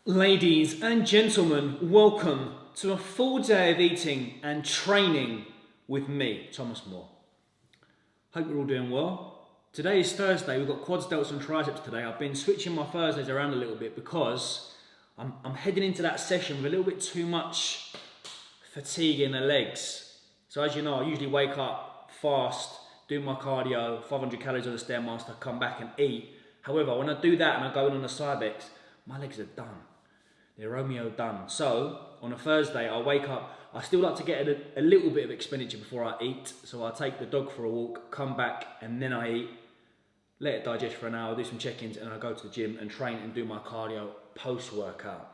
Ladies and gentlemen, welcome to a full day of eating and training with me, Thomas Moore. Hope you're all doing well. Today is Thursday, we've got quads, delts and triceps today. I've been switching my Thursdays around a little bit because I'm heading into that session with a little bit too much fatigue in the legs. So as you know, I usually wake up fast, do my cardio, 500 calories on the Stairmaster, come back and eat. However, when I do that and I go in on the Cybex, my legs are done. They're Romeo done. So on a Thursday, I wake up, I still like to get a little bit of expenditure before I eat. So I take the dog for a walk, come back and then I eat, let it digest for an hour, do some check-ins and I go to the gym and train and do my cardio post-workout.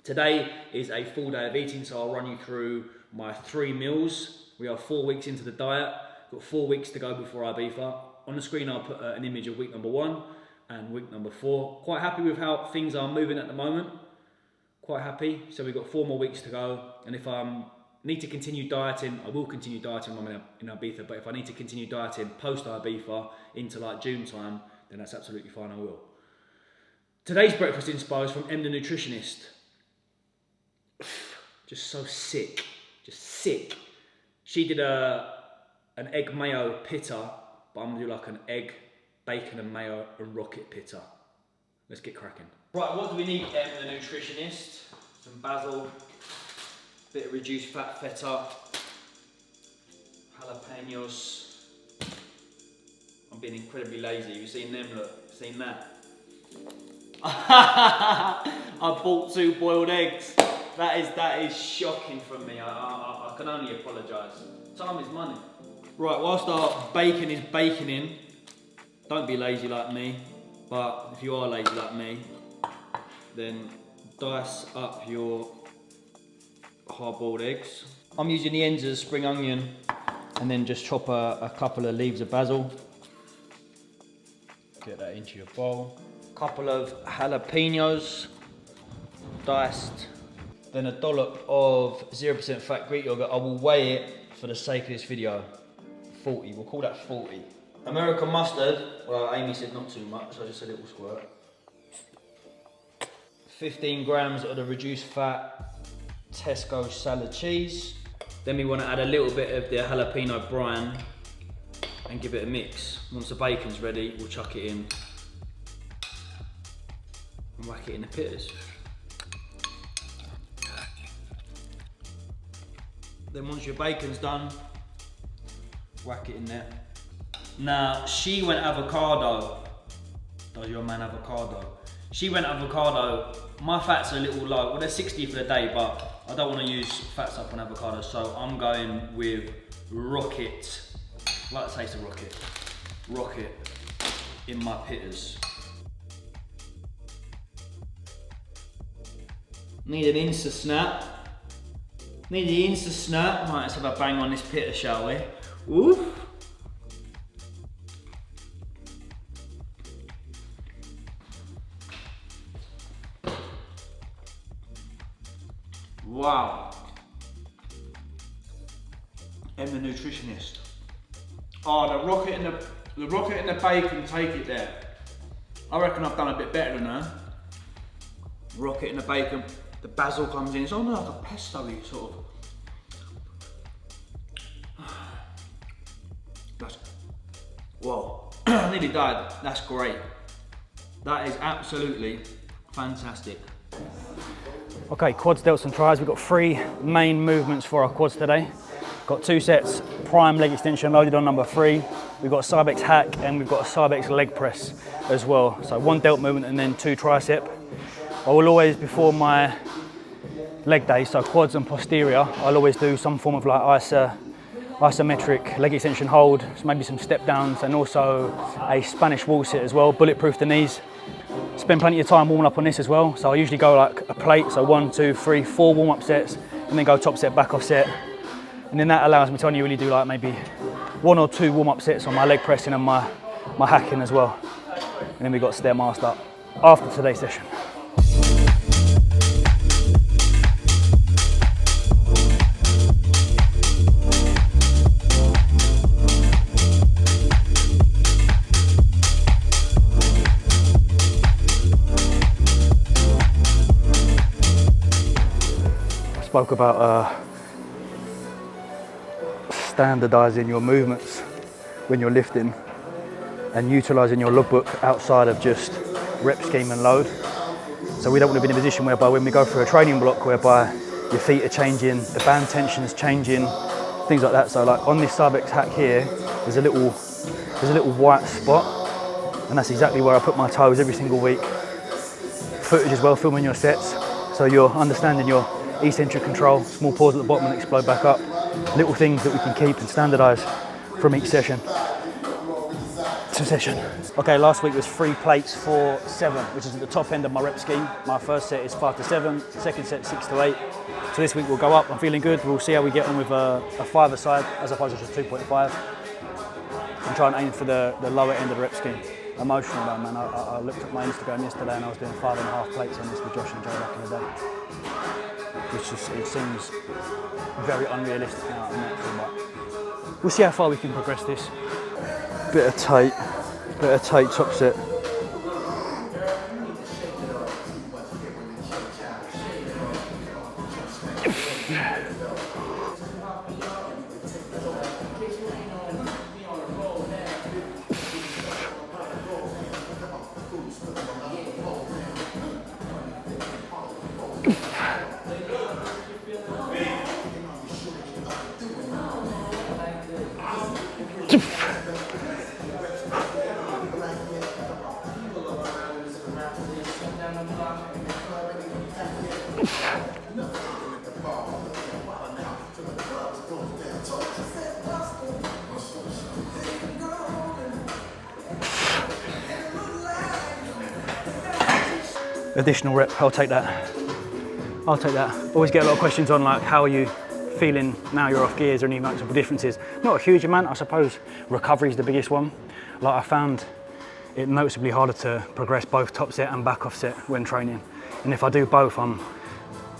Today is a full day of eating, so I'll run you through my 3 meals. We are 4 weeks into the diet, got 4 weeks to go before Ibiza. On the screen I'll put an image of week number 1 and week number 4. Quite happy with how things are moving at the moment. Quite happy. So we've got 4 more weeks to go. And if I need to continue dieting, I will continue dieting when I'm in Ibiza. But if I need to continue dieting post Ibiza into like June time, then that's absolutely fine, I will. Today's breakfast inspo is from Em the Nutritionist. Just so sick. Just sick. She did an egg mayo pita, but I'm gonna do like an egg, bacon and mayo and rocket pita. Let's get cracking. Right, what do we need, Em the Nutritionist? Some basil, bit of reduced fat feta, jalapenos. I'm being incredibly lazy. You've seen them, look, seen that? I bought 2 boiled eggs. That is shocking from me. I can only apologise. Time is money. Right, whilst our bacon is baconing, don't be lazy like me, but if you are lazy like me, then dice up your hard-boiled eggs. I'm using the ends of the spring onion and then just chop a couple of leaves of basil. Get that into your bowl. Couple of jalapenos, diced. Then a dollop of 0% fat Greek yogurt. I will weigh it for the sake of this video. 40, we'll call that 40. American mustard, well Amy said not too much, so I just said a little squirt. 15 grams of the reduced fat Tesco salad cheese. Then we want to add a little bit of the jalapeno brine and give it a mix. Once the bacon's ready, we'll chuck it in and whack it in the pittas. Then once your bacon's done, whack it in there. Now, she went avocado. Does your man avocado? She went avocado. My fats are a little low. Well, they're 60 for the day, but I don't want to use fats up on avocado, so I'm going with rocket. I like the taste of rocket. Rocket in my pittas. Need an Insta snap. Need the Insta snap. Right, let's have a bang on this pitta, shall we? Oof. Wow. Em the Nutritionist. Oh, the rocket and the bacon, take it there. I reckon I've done a bit better than her. Rocket and the bacon, the basil comes in. It's almost like a pesto-y sort of. That's, whoa, I nearly died. That's great. That is absolutely fantastic. Okay, quads, delts and tris. We've got 3 main movements for our quads today. Got 2 sets, prime leg extension loaded on number 3. We've got a Cybex hack and we've got a Cybex leg press as well. So 1 delt movement and then 2 tricep. I will always, before my leg day, so quads and posterior, I'll always do some form of like isometric leg extension hold, so maybe some step downs and also a Spanish wall sit as well, bulletproof the knees. Spend plenty of time warming up on this as well. So I usually go like a plate, so 1, 2, 3, 4 warm up sets and then go top set, back off set. And then that allows me to only really do like maybe 1 or 2 warm up sets on my leg pressing and my hacking as well. And then we've got Stairmaster after today's session. spoke about standardising your movements when you're lifting and utilising your logbook outside of just rep scheme and load. So we don't want to be in a position whereby when we go through a training block whereby your feet are changing, the band tension's changing, things like that. So like on this Cybex hack here, there's a little white spot, and that's exactly where I put my toes every single week. Footage as well, filming your sets, so you're understanding your eccentric control, small pause at the bottom and explode back up. Little things that we can keep and standardise from each session to session. Okay, last week was 3 plates, 4, 7, which is at the top end of my rep scheme. My first set is 5 to 7, second set 6 to 8. So this week we'll go up. I'm feeling good. We'll see how we get on with a 5-a-side as opposed to just 2.5. I'm trying to aim for the lower end of the rep scheme. Emotional though, man. I looked at my Instagram yesterday and I was doing 5.5 plates on this with Josh and Joe back in the day. Which just, it seems very unrealistic now, but we'll see how far we can progress this. Bit of tight top set. Additional rep, I'll take that. Always get a lot of questions on like, how are you feeling now you're off gears, or any noticeable differences? Not a huge amount, I suppose. Recovery is the biggest one. Like I found it noticeably harder to progress both top set and back off set when training. And if I do both, I'm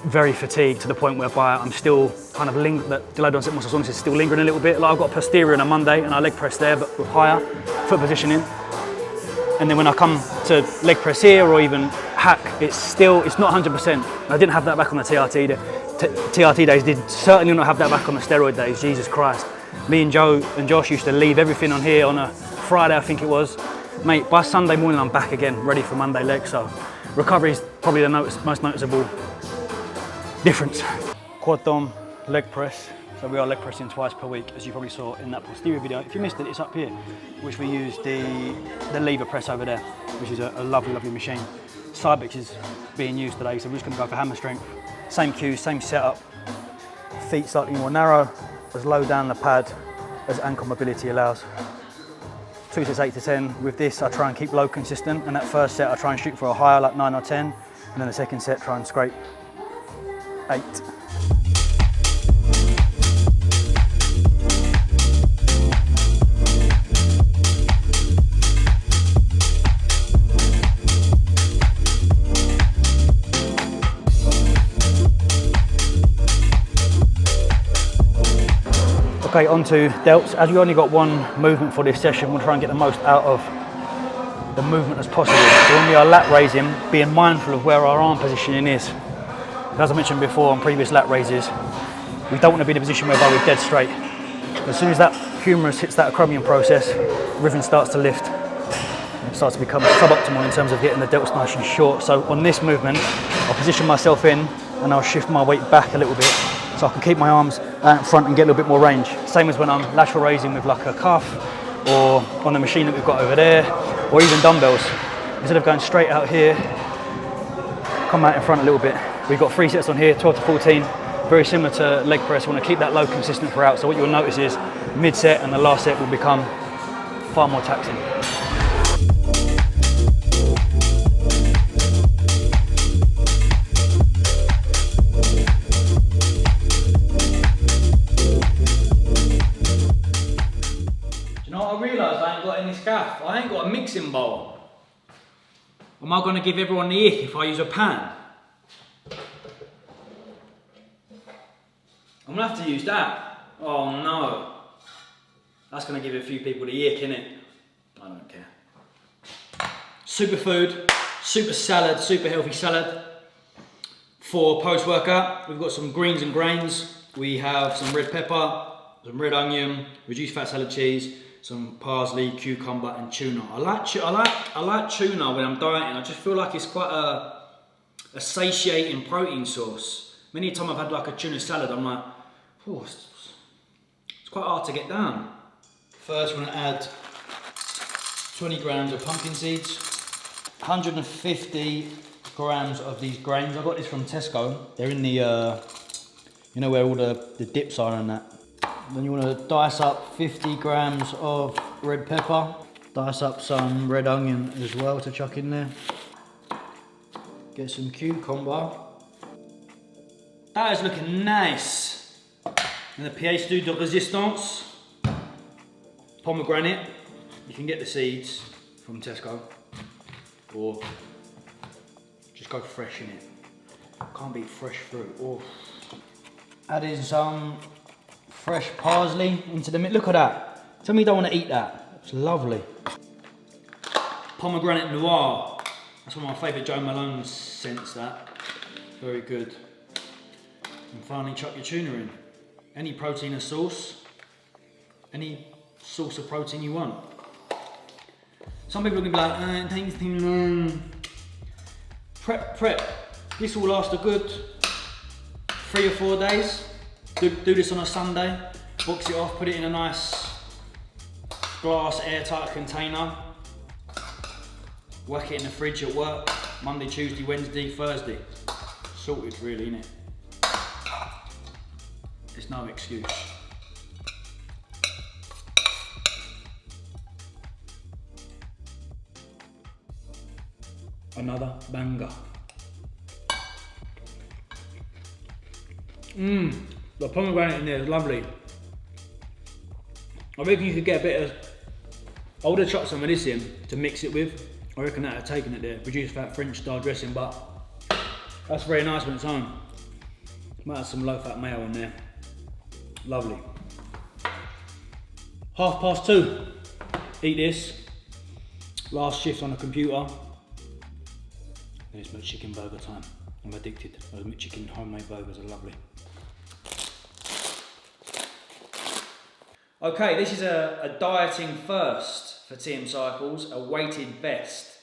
very fatigued to the point whereby I'm still kind of the delayed onset muscle soreness is still lingering a little bit. Like I've got posterior on a Monday and I leg press there, but with higher foot positioning. And then when I come to leg press here or even hack, it's not 100%. I didn't have that back on the TRT. TRT days did certainly not have that back on the steroid days, Jesus Christ. Me and Joe and Josh used to leave everything on here on a Friday, I think it was. Mate, by Sunday morning I'm back again, ready for Monday leg, so recovery is probably the most noticeable difference. Quad dom, leg press. So we are leg pressing twice per week, as you probably saw in that posterior video. If you missed it, it's up here, which we use the lever press over there, which is a lovely, lovely machine. Cybex is being used today, so we're just gonna go for hammer strength. Same cues, same setup. Feet slightly more narrow, as low down the pad as ankle mobility allows. 2 sets 8 to 10. With this, I try and keep low consistent, and that first set I try and shoot for a higher, like 9 or 10, and then the second set try and scrape 8. Okay, on to delts. As we only got one movement for this session, we'll try and get the most out of the movement as possible. So when we are lat raising, being mindful of where our arm positioning is. As I mentioned before on previous lat raises, we don't want to be in a position whereby we're dead straight. As soon as that humerus hits that acromion process, everything starts to lift. It starts to become suboptimal in terms of getting the delts nice and short. So on this movement, I'll position myself in and I'll shift my weight back a little bit so I can keep my arms out in front and get a little bit more range. Same as when I'm lateral raising with like a cuff or on the machine that we've got over there, or even dumbbells. Instead of going straight out here, come out in front a little bit. We've got 3 sets on here, 12 to 14, very similar to leg press. We want to keep that low consistent throughout. So what you'll notice is mid-set and the last set will become far more taxing. I ain't got a mixing bowl. Am I going to give everyone the ick if I use a pan? I'm going to have to use that. Oh no. That's going to give a few people the ick, innit? I don't care. Superfood, super salad, super healthy salad. For post-workout, we've got some greens and grains. We have some red pepper, some red onion, reduced fat salad cheese, some parsley, cucumber, and tuna. I like tuna when I'm dieting. I just feel like it's quite a satiating protein source. Many a time I've had like a tuna salad, I'm like, oh, it's quite hard to get down. First, we're gonna add 20 grams of pumpkin seeds, 150 grams of these grains. I got this from Tesco. They're in the, you know where all the dips are and that. Then you want to dice up 50 grams of red pepper. Dice up some red onion as well to chuck in there. Get some cucumber. That is looking nice. And the pièce de résistance, pomegranate. You can get the seeds from Tesco, or just go fresh in it. Can't beat fresh fruit. Oh. Add in some fresh parsley into the mix. Look at that. Tell me you don't want to eat that. It's lovely. Pomegranate noir. That's one of my favourite Joe Malone scents, that. Very good. And finally chuck your tuna in. Any protein or sauce. Any source of protein you want. Some people are going to be like, it takes too long. Prep. This will last a good 3 or 4 days. Do this on a Sunday. Box it off, put it in a nice glass airtight container. Whack it in the fridge at work. Monday, Tuesday, Wednesday, Thursday. Sorted really, innit? There's no excuse. Another banger. The pomegranate in there is lovely. I reckon you could get a bit of, I would have chucked some of this in to mix it with. I reckon that would have taken it there. Reduced fat French style dressing, but that's very nice when it's on. Might have some low fat mayo in there. Lovely. 2:30. Eat this. Last shift on the computer. Then it's my chicken burger time. I'm addicted. Those McChicken homemade burgers are lovely. Okay, this is a dieting first for TM Cycles, a weighted vest.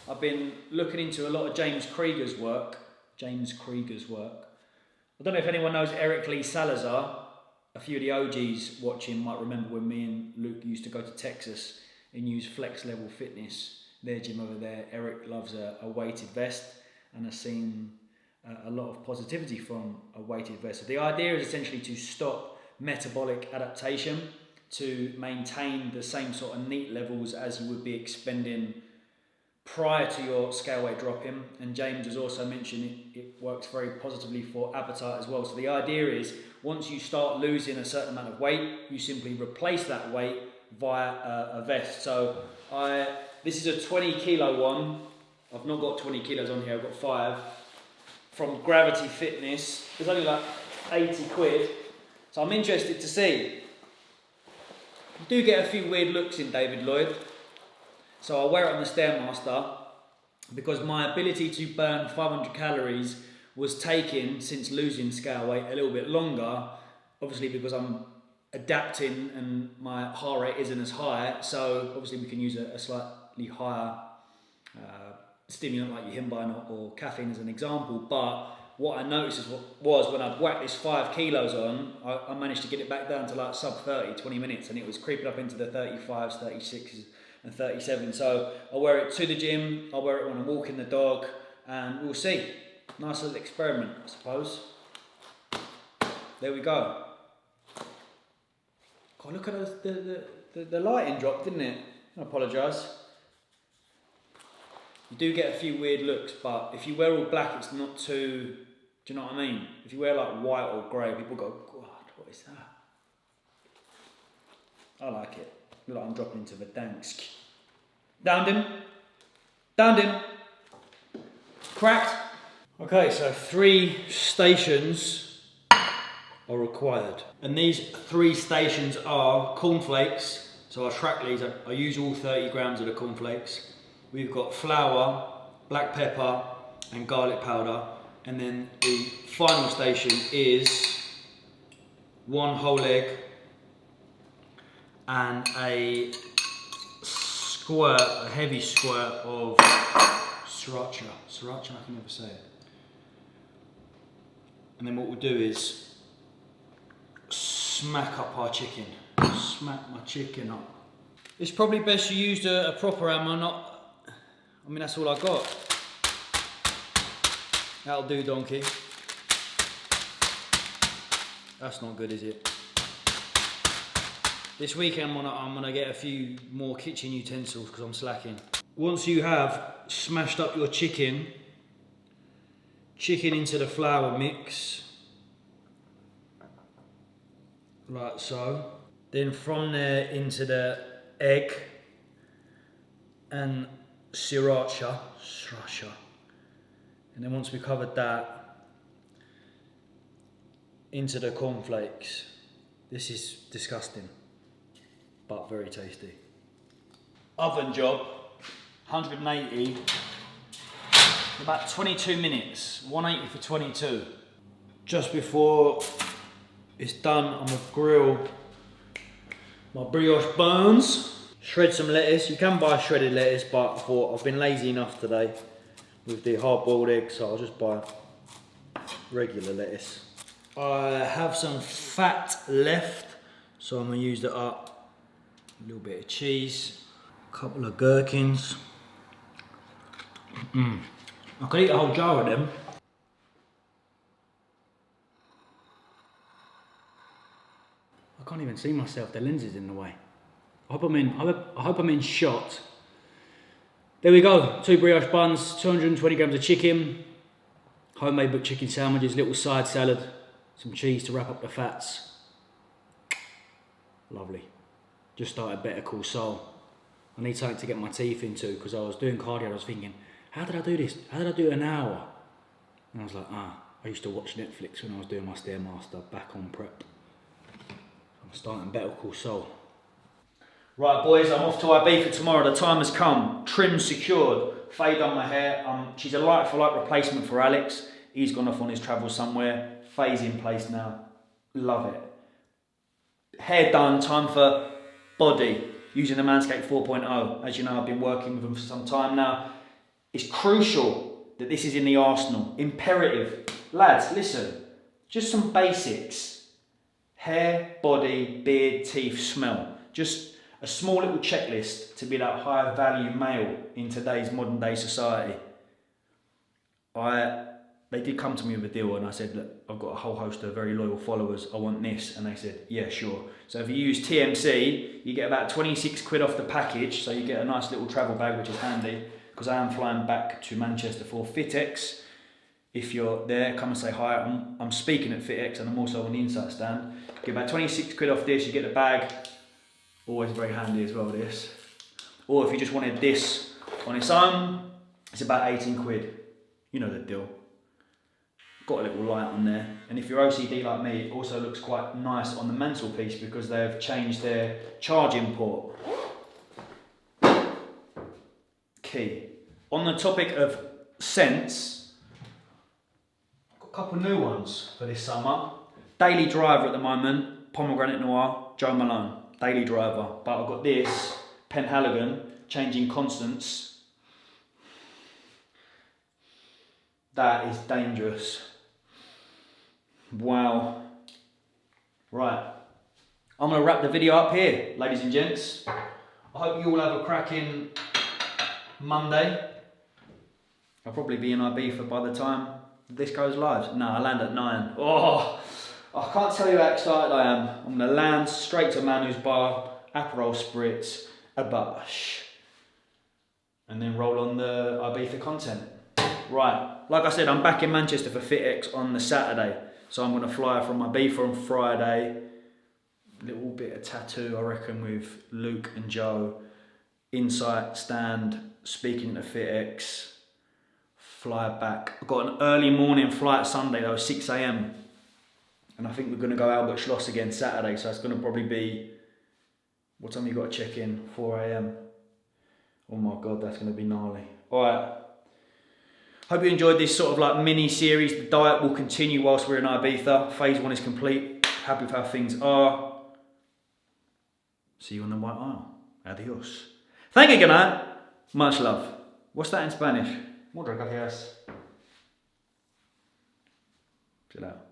I've been looking into a lot of James Krieger's work. I don't know if anyone knows Eric Lee Salazar. A few of the OGs watching might remember when me and Luke used to go to Texas and use Flex Level Fitness, their gym over there. Eric loves a weighted vest and has seen a lot of positivity from a weighted vest. So the idea is essentially to stop metabolic adaptation, to maintain the same sort of neat levels as you would be expending prior to your scale weight drop-in. And James has also mentioned it works very positively for appetite as well. So the idea is once you start losing a certain amount of weight, you simply replace that weight via a vest. So this is a 20 kilo one. I've not got 20 kilos on here, I've got 5. From Gravity Fitness. It's only like 80 quid. So I'm interested to see. You do get a few weird looks in David Lloyd. So I'll wear it on the Stairmaster because my ability to burn 500 calories was taken since losing scale weight a little bit longer. Obviously because I'm adapting and my heart rate isn't as high. So obviously we can use a slightly higher stimulant like your Himbine or caffeine as an example. But what I noticed was when I'd whacked this 5 kilos on, I managed to get it back down to like sub 30, 20 minutes, and it was creeping up into the 35s, 36s and 37. So I'll wear it to the gym, I'll wear it when I'm walking the dog, and we'll see. Nice little experiment, I suppose. There we go. God, look at the lighting dropped, didn't it? I apologise. You do get a few weird looks, but if you wear all black, it's not too, do you know what I mean? If you wear like white or grey, people go, God, what is that? I like it. Look like I'm dropping into Verdansk. Downed him. Cracked. Okay, so 3 stations are required. And these 3 stations are cornflakes. So I track these, I use all 30 grams of the cornflakes. We've got flour, black pepper and garlic powder. And then the final station is 1 whole leg and a heavy squirt of sriracha. Sriracha, I can never say it. And then what we'll do is smack up our chicken. Smack my chicken up. It's probably best you use a proper hammer, that's all I got. That'll do, donkey. That's not good, is it? This weekend I'm gonna get a few more kitchen utensils because I'm slacking. Once you have smashed up your chicken into the flour mix, like so. Then from there into the egg and sriracha. And then once we covered that, into the cornflakes. This is disgusting, but very tasty. Oven job, 180, about 22 minutes, 180 for 22. Just before it's done, I'm gonna grill my brioche buns. Shred some lettuce. You can buy shredded lettuce, but I thought I've been lazy enough today with the hard-boiled eggs, so I'll just buy regular lettuce. I have some fat left, so I'm gonna use that up. A little bit of cheese, a couple of gherkins. I could eat a whole jar of them. I can't even see myself, the lens is in the way. I hope I'm in shot. There we go, 2 brioche buns, 220 grams of chicken, homemade but chicken sandwiches, little side salad, some cheese to wrap up the fats. Lovely. Just started Better Call Saul. I need something to get my teeth into because I was doing cardio. I was thinking, how did I do this? How did I do an hour? And I was like, I used to watch Netflix when I was doing my Stairmaster back on prep. I'm starting Better Call Saul. Right boys, I'm off to Ibiza tomorrow. The time has come. Trim secured. Faye done my hair. She's a like-for-like replacement for Alex. He's gone off on his travels somewhere. Faye's in place now. Love it. Hair done. Time for body. Using the Manscaped 4.0. As you know, I've been working with them for some time now. It's crucial that this is in the arsenal. Imperative. Lads, listen. Just some basics. Hair, body, beard, teeth, smell. Just a small little checklist to be that higher value male in today's modern day society. They did come to me with a deal and I said, look, I've got a whole host of very loyal followers, I want this. And they said, yeah, sure. So if you use TMC, you get about 26 quid off the package. So you get a nice little travel bag, which is handy because I am flying back to Manchester for FitX. If you're there, come and say hi. I'm speaking at FitX and I'm also on the Insight stand. You get about 26 quid off this, you get the bag. Always very handy as well, this. Or if you just wanted this on its own, it's about 18 quid. You know the deal. Got a little light on there. And if you're OCD like me, it also looks quite nice on the mantelpiece because they've changed their charging port. Key. On the topic of scents, I've got a couple new ones for this summer. Daily Driver at the moment, Pomegranate Noir, Joe Malone. Daily Driver, but I've got this, Penhaligon, Changing Constants. That is dangerous. Wow. Right, I'm gonna wrap the video up here, ladies and gents. I hope you all have a cracking Monday. I'll probably be in Ibiza by the time this goes live. No, I land at 9. Oh. I can't tell you how excited I am. I'm going to land straight to Manu's bar, Aperol Spritz, a bash, and then roll on the Ibiza content. Right, like I said, I'm back in Manchester for FitX on the Saturday, so I'm going to fly from Ibiza on Friday. Little bit of tattoo, I reckon, with Luke and Joe. Insight stand, speaking to FitX. Fly back. I've got an early morning flight Sunday though, 6 AM. And I think we're going to go Albert Schloss again Saturday, so it's going to probably be, what time you got to check in? 4 AM. Oh my God, that's going to be gnarly. All right. Hope you enjoyed this sort of like mini series. The diet will continue whilst we're in Ibiza. Phase 1 is complete. Happy with how things are. See you on the White Isle. Adios. Thank you, Gana. Much love. What's that in Spanish? Muchas gracias. Chill out.